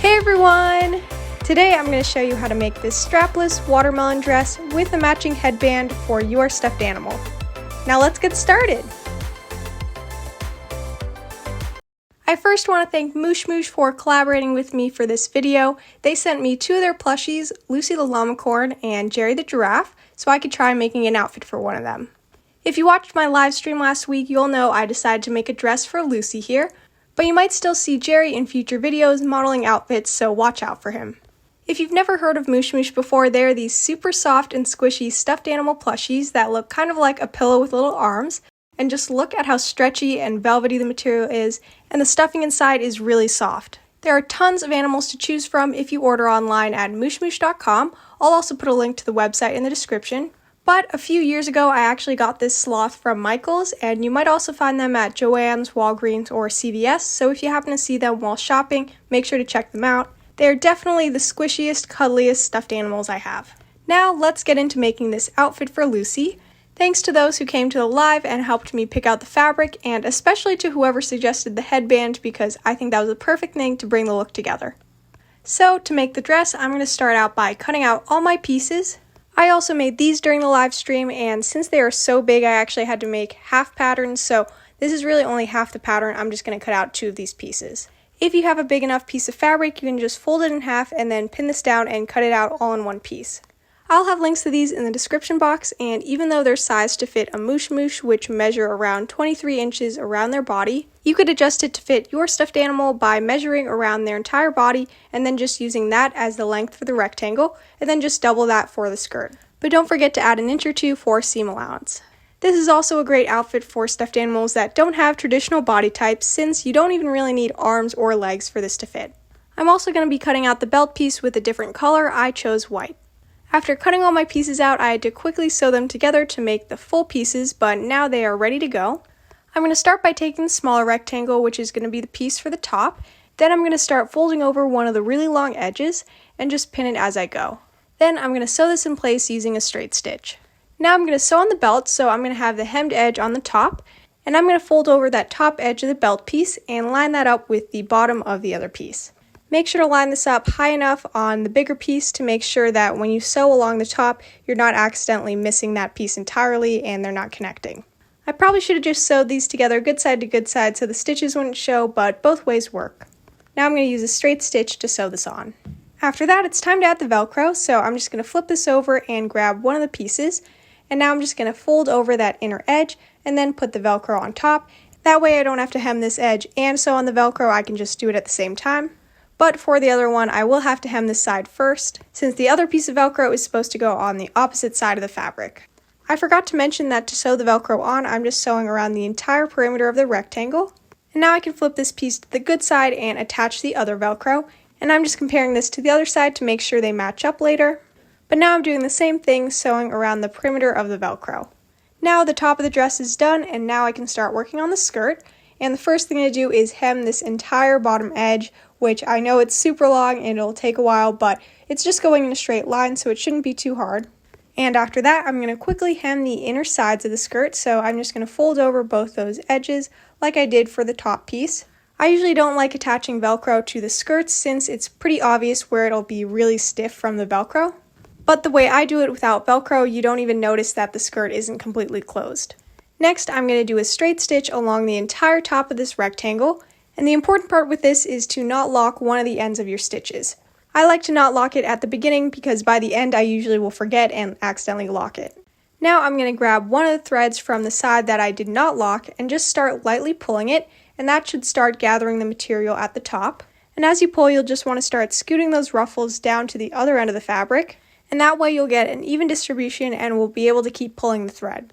Hey everyone! Today I'm going to show you how to make this strapless watermelon dress with a matching headband for your stuffed animal. Now let's get started! I first want to thank Moosh-Moosh for collaborating with me for this video. They sent me two of their plushies, Lucy the Llamacorn and Jerry the Giraffe, so I could try making an outfit for one of them. If you watched my live stream last week, you'll know I decided to make a dress for Lucy here. But you might still see Jerry in future videos modeling outfits, so watch out for him. If you've never heard of Moosh-Moosh before, they're these super soft and squishy stuffed animal plushies that look kind of like a pillow with little arms, and just look at how stretchy and velvety the material is, and the stuffing inside is really soft. There are tons of animals to choose from if you order online at mooshmoosh.com. I'll also put a link to the website in the description. But a few years ago, I actually got this sloth from Michael's, and you might also find them at Joann's, Walgreens, or CVS, so if you happen to see them while shopping, make sure to check them out. They're definitely the squishiest, cuddliest stuffed animals I have. Now, let's get into making this outfit for Lucy. Thanks to those who came to the live and helped me pick out the fabric, and especially to whoever suggested the headband, because I think that was the perfect thing to bring the look together. So, to make the dress, I'm going to start out by cutting out all my pieces. I also made these during the live stream, and since they are so big, I actually had to make half patterns, so this is really only half the pattern. I'm just going to cut out two of these pieces. If you have a big enough piece of fabric, you can just fold it in half and then pin this down and cut it out all in one piece. I'll have links to these in the description box, and even though they're sized to fit a Moosh-Moosh, which measure around 23 inches around their body, you could adjust it to fit your stuffed animal by measuring around their entire body and then just using that as the length for the rectangle, and then just double that for the skirt. But don't forget to add an inch or two for seam allowance. This is also a great outfit for stuffed animals that don't have traditional body types, since you don't even really need arms or legs for this to fit. I'm also going to be cutting out the belt piece with a different color. I chose white. After cutting all my pieces out, I had to quickly sew them together to make the full pieces, but now they are ready to go. I'm going to start by taking the smaller rectangle, which is going to be the piece for the top. Then I'm going to start folding over one of the really long edges and just pin it as I go. Then I'm going to sew this in place using a straight stitch. Now I'm going to sew on the belt, so I'm going to have the hemmed edge on the top, and I'm going to fold over that top edge of the belt piece and line that up with the bottom of the other piece. Make sure to line this up high enough on the bigger piece to make sure that when you sew along the top, you're not accidentally missing that piece entirely and they're not connecting. I probably should have just sewed these together good side to good side so the stitches wouldn't show, but both ways work. Now I'm going to use a straight stitch to sew this on. After that, it's time to add the Velcro, so I'm just going to flip this over and grab one of the pieces, and now I'm just going to fold over that inner edge and then put the Velcro on top. That way I don't have to hem this edge and sew on the Velcro, I can just do it at the same time. But for the other one, I will have to hem this side first, since the other piece of Velcro is supposed to go on the opposite side of the fabric. I forgot to mention that to sew the Velcro on, I'm just sewing around the entire perimeter of the rectangle. And now I can flip this piece to the good side and attach the other Velcro, and I'm just comparing this to the other side to make sure they match up later. But now I'm doing the same thing, sewing around the perimeter of the Velcro. Now the top of the dress is done, and now I can start working on the skirt. And the first thing to do is hem this entire bottom edge, which I know it's super long and it'll take a while, but it's just going in a straight line, so it shouldn't be too hard. And after that, I'm going to quickly hem the inner sides of the skirt, so I'm just going to fold over both those edges like I did for the top piece. I usually don't like attaching Velcro to the skirts since it's pretty obvious where it'll be really stiff from the Velcro. But the way I do it without Velcro, you don't even notice that the skirt isn't completely closed. Next, I'm going to do a straight stitch along the entire top of this rectangle, and the important part with this is to not lock one of the ends of your stitches. I like to not lock it at the beginning because by the end I usually will forget and accidentally lock it. Now I'm going to grab one of the threads from the side that I did not lock and just start lightly pulling it, and that should start gathering the material at the top. And as you pull, you'll just want to start scooting those ruffles down to the other end of the fabric, and that way you'll get an even distribution and will be able to keep pulling the thread.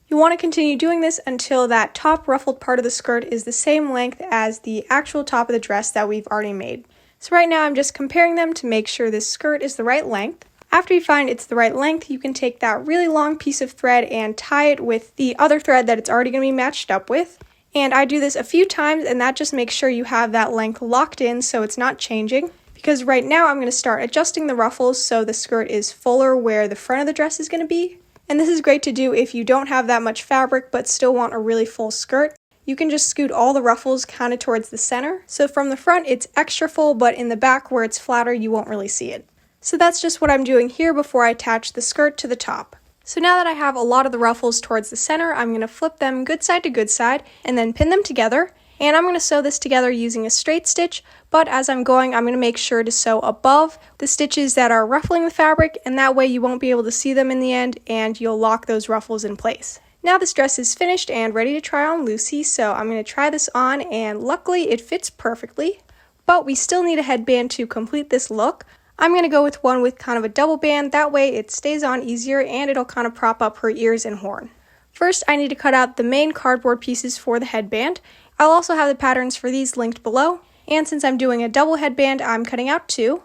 You want to continue doing this until that top ruffled part of the skirt is the same length as the actual top of the dress that we've already made. So right now I'm just comparing them to make sure this skirt is the right length. After you find it's the right length, you can take that really long piece of thread and tie it with the other thread that it's already going to be matched up with. And I do this a few times, and that just makes sure you have that length locked in so it's not changing. Because right now I'm going to start adjusting the ruffles so the skirt is fuller where the front of the dress is going to be. And this is great to do if you don't have that much fabric but still want a really full skirt. you can just scoot all the ruffles kind of towards the center. So from the front, it's extra full, but in the back where it's flatter, you won't really see it. So that's just what I'm doing here before I attach the skirt to the top. So now that I have a lot of the ruffles towards the center, I'm going to flip them good side to good side and then pin them together. And I'm going to sew this together using a straight stitch, but as I'm going, I'm going to make sure to sew above the stitches that are ruffling the fabric, and that way you won't be able to see them in the end and you'll lock those ruffles in place. Now this dress is finished and ready to try on Lucy, so I'm going to try this on, and luckily it fits perfectly, but we still need a headband to complete this look. I'm going to go with one with kind of a double band, that way it stays on easier and it'll kind of prop up her ears and horn. First, I need to cut out the main cardboard pieces for the headband. I'll also have the patterns for these linked below, and since I'm doing a double headband, I'm cutting out 2.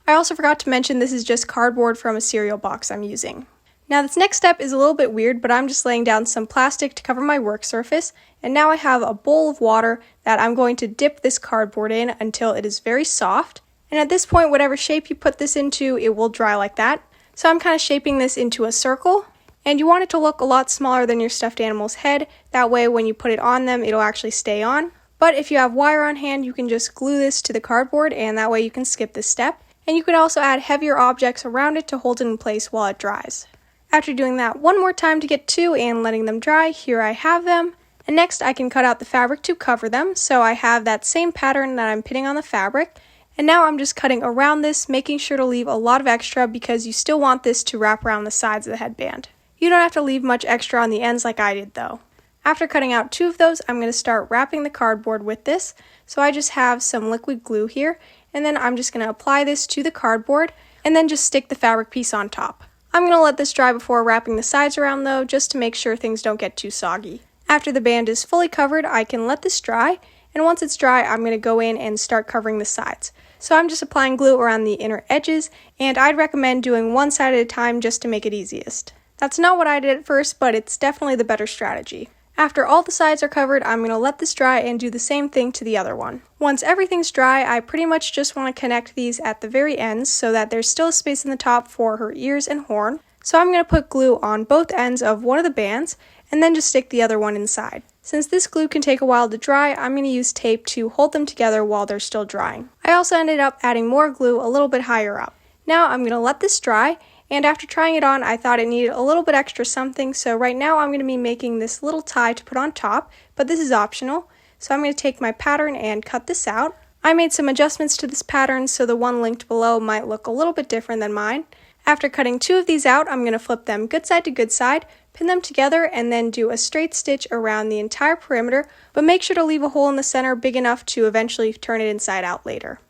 I also forgot to mention this is just cardboard from a cereal box I'm using. Now this next step is a little bit weird, but I'm just laying down some plastic to cover my work surface, and now I have a bowl of water that I'm going to dip this cardboard in until it is very soft, and at this point, whatever shape you put this into, it will dry like that. So I'm kind of shaping this into a circle. And you want it to look a lot smaller than your stuffed animal's head, that way when you put it on them, it'll actually stay on. But if you have wire on hand, you can just glue this to the cardboard, and that way you can skip this step. And you can also add heavier objects around it to hold it in place while it dries. After doing that one more time to get 2 and letting them dry, here I have them. And next I can cut out the fabric to cover them, so I have that same pattern that I'm pinning on the fabric. And now I'm just cutting around this, making sure to leave a lot of extra because you still want this to wrap around the sides of the headband. You don't have to leave much extra on the ends like I did though. After cutting out 2 of those, I'm going to start wrapping the cardboard with this. So I just have some liquid glue here, and then I'm just going to apply this to the cardboard and then just stick the fabric piece on top. I'm going to let this dry before wrapping the sides around though, just to make sure things don't get too soggy. After the band is fully covered, I can let this dry, and once it's dry, I'm going to go in and start covering the sides. So I'm just applying glue around the inner edges, and I'd recommend doing one side at a time just to make it easiest. That's not what I did at first, but it's definitely the better strategy. After all the sides are covered, I'm going to let this dry and do the same thing to the other one. Once everything's dry, I pretty much just want to connect these at the very ends so that there's still a space in the top for her ears and horn. So I'm going to put glue on both ends of one of the bands and then just stick the other one inside. Since this glue can take a while to dry, I'm going to use tape to hold them together while they're still drying. I also ended up adding more glue a little bit higher up. Now I'm going to let this dry. And after trying it on, I thought it needed a little bit extra something, so right now I'm going to be making this little tie to put on top, but this is optional. So I'm going to take my pattern and cut this out. I made some adjustments to this pattern, so the one linked below might look a little bit different than mine. After cutting 2 of these out, I'm going to flip them good side to good side, pin them together, and then do a straight stitch around the entire perimeter, but make sure to leave a hole in the center big enough to eventually turn it inside out later.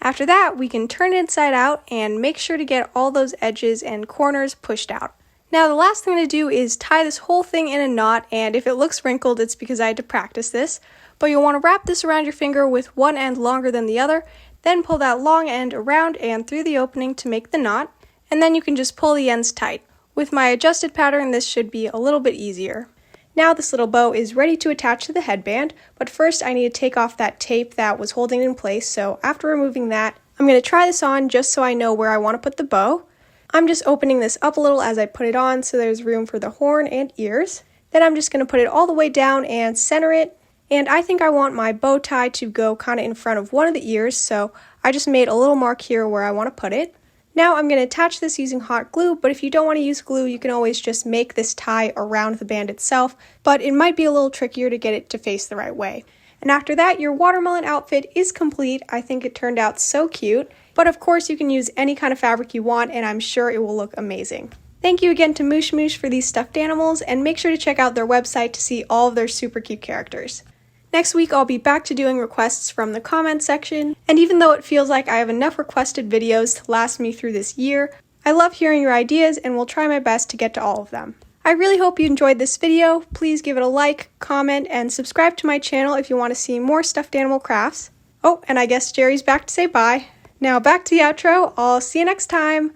After that, we can turn it inside out and make sure to get all those edges and corners pushed out. Now the last thing to do is tie this whole thing in a knot, and if it looks wrinkled, it's because I had to practice this. But you'll want to wrap this around your finger with one end longer than the other, then pull that long end around and through the opening to make the knot, and then you can just pull the ends tight. With my adjusted pattern, this should be a little bit easier. Now this little bow is ready to attach to the headband, but first I need to take off that tape that was holding it in place, so after removing that, I'm going to try this on just so I know where I want to put the bow. I'm just opening this up a little as I put it on so there's room for the horn and ears. Then I'm just going to put it all the way down and center it, and I think I want my bow tie to go kind of in front of one of the ears, so I just made a little mark here where I want to put it. Now I'm going to attach this using hot glue, but if you don't want to use glue, you can always just make this tie around the band itself, but it might be a little trickier to get it to face the right way. And after that, your watermelon outfit is complete. I think it turned out so cute, but of course you can use any kind of fabric you want, and I'm sure it will look amazing. Thank you again to Moosh-Moosh for these stuffed animals, and make sure to check out their website to see all of their super cute characters. Next week, I'll be back to doing requests from the comment section, and even though it feels like I have enough requested videos to last me through this year, I love hearing your ideas and will try my best to get to all of them. I really hope you enjoyed this video. Please give it a like, comment, and subscribe to my channel if you want to see more stuffed animal crafts. Oh, and I guess Jerry's back to say bye. Now back to the outro. I'll see you next time.